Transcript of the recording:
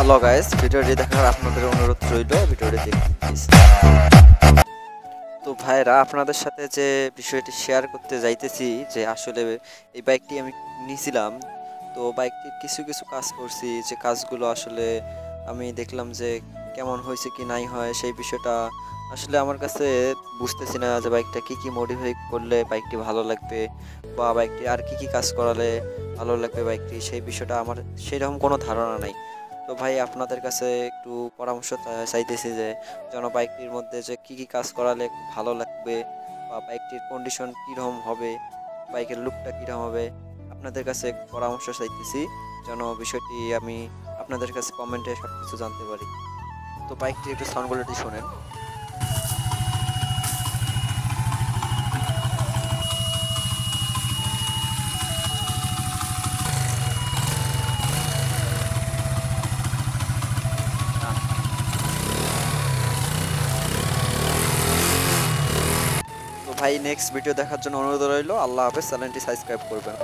Hello guys, ভিডিওটি দেখার আপনাদের অনুরোধ রইল, ভিডিওটি দেখুন প্লিজ। তো ভাইরা, আপনাদের সাথে যে বিষয়টি শেয়ার করতে যাইতেছি যে আসলে এই বাইকটি আমি নিয়েছিলাম। তো বাইকটির কিছু কিছু কাজ করছি, যে কাজগুলো আসলে আমি দেখলাম যে কেমন হয়েছে কি নাই হয়, সেই বিষয়টা আসলে আমার কাছে বুঝতেছি না যে বাইকটা কি কি মডিফাই করলে বাইকটি ভালো লাগবে, বা বাইকটি আর কি কি কাজ করালে ভালো লাগবে বাইকটি, সেই বিষয়টা আমার সেরকম কোনো ধারণা নাই। তো ভাই, আপনাদের কাছে একটু পরামর্শ চাইতেছি যে যেন বাইকটির মধ্যে যে কি কি কাজ করালে ভালো লাগবে, বা বাইকটির কন্ডিশন কীরকম হবে, বাইকের লুকটা কীরকম হবে, আপনাদের কাছে পরামর্শ চাইতেছি যেন বিষয়টি আমি আপনাদের কাছে কমেন্টে সব কিছু জানতে পারি। তো বাইকটি একটু সাউন্ড কোয়ালিটি শোনেন। তো ভাই, নেক্সট ভিডিও দেখার জন্য অনুরোধ রইল। আল্লাহ হাফেজ, চ্যানেলটি সাবস্ক্রাইব করবেন।